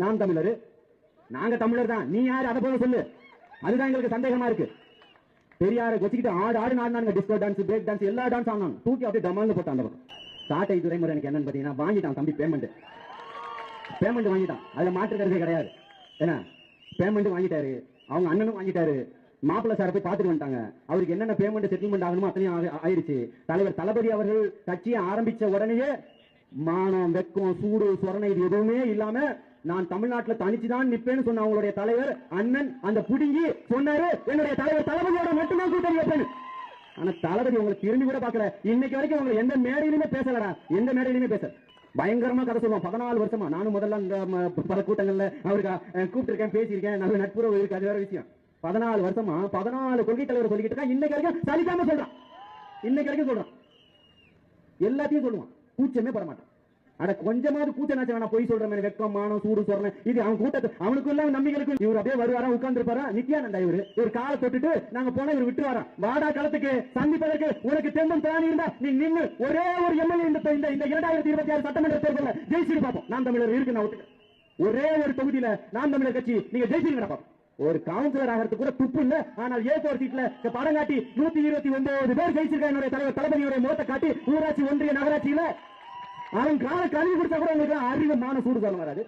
நான் தமிழர், நாங்க தமிழர் தான், நீ யாரு அதை போல சொல்லு. அதுதான் எங்களுக்கு சந்தேகமா இருக்கு. பெரியாரை வச்சுக்கிட்டு ஆடு ஆடு ஆடினாங்க, டிஸ்கோ டான்ஸ், பிரேக் டான்ஸ், எல்லா டான்ஸ் ஆனாங்க, தூக்கி அப்படியே டமால்னு போட்டான். அந்த பக்கம் சாட்டை துறைமுறை எனக்கு என்னன்னு பாத்தீங்கன்னா, வாங்கிட்டான் தம்பி பேமெண்ட் வாங்கிட்டான், அதுல மாற்றுக்கிறதே கிடையாது. ஏன்னா பேமெண்ட் வாங்கிட்டாரு, அவங்க அண்ணனும் வாங்கிட்டாரு, மாப்பிள்ள சாரை போய் பார்த்துட்டு வந்துட்டாங்க. அவருக்கு என்னென்ன பேமெண்ட் செட்டில்மெண்ட் ஆகணுமோ அத்தனையும் ஆயிடுச்சு. தலைவர் தளபதி அவர்கள் கட்சியை ஆரம்பிச்ச உடனேயே மானம், வெக்கம், சூடு, சொரணை இது எதுவுமே இல்லாம நான் தமிழ்நாட்டில் தனிச்சுதான் நிப்பேன்னு சொன்ன அவங்களுடைய தலைவர் அண்ணன் அந்த புடுங்கி சொன்னாரு, என்னுடைய தலைவர் தளபதியோட மட்டும்தான் கூட்டணி வைப்பேன். ஆனா தளபதி உங்களை திரும்பி கூட பார்க்கல. இன்னைக்கு வரைக்கும் உங்களை எந்த மேடையிலுமே பேசலடா, எந்த மேடையிலுமே பேச. பயங்கரமா கதை சொல்லுவோம். 14 வருஷமா நானும் முதல்ல இந்த பல கூட்டங்கள்ல அவருக்கு கூப்பிட்டு பேசியிருக்கேன், நல்ல நட்புறவு இருக்கு, அது வேற விஷயம். 14 வருஷமா 14 கொள்கை தலைவர் சொல்லிக்கிட்டு இருக்கா. இன்னைக்கு வரைக்கும் சலிக்காம சொல்றான், இன்னைக்கு வரைக்கும் சொல்றான், எல்லாத்தையும் சொல்லுவான், கூச்சமே பட மாட்டான். அட கொஞ்சமாவது கூச்சனாச்சு வேணா, போய் சொல்ற மாதிரி வெக்கம், மானம், சூடு, சொரணை இது அவன் கூட்டத்தை அவனுக்கு எல்லாம் நம்பிக்கைக்கும். இவர் அப்படியே வருவாரா, உட்கார்ந்து இருப்பாரா, நித்யானந்தா இவர் காலை தொட்டுட்டு நாங்க போனா இவர் விட்டு வரா. வாடா களத்துக்கு சந்திப்பதற்கு உனக்கு தெம்பம் திராணி இருந்தா நீ நின்று ஒரே ஒரு எம்எல்ஏ இந்த 2026 சட்டமன்ற தேர்தலில் ஜெயிச்சுட்டு பார்ப்போம். நாம் தமிழர் இருக்கு, நான் ஒத்துக்க. ஒரே ஒரு தொகுதியில நாம் தமிழர் கட்சி நீங்க ஜெயிச்சுட்டு பார்ப்போம். ஒரு கவுன்சிலர் ஆகிறதுக்கு கூட துப்பு இல்ல. ஆனால் A4 சீட்ல படம் காட்டி 129 பேர் ஜெயிச்சிருக்காங்க. என்னுடைய தலைவர் தளபதியுடைய முகத்தை காட்டி ஊராட்சி, ஒன்றிய, நகராட்சியில அவன் கால கல்வி கொடுத்தா கூட உங்களுக்கு அறிவு, மான, சூடு சொல்ல வராது.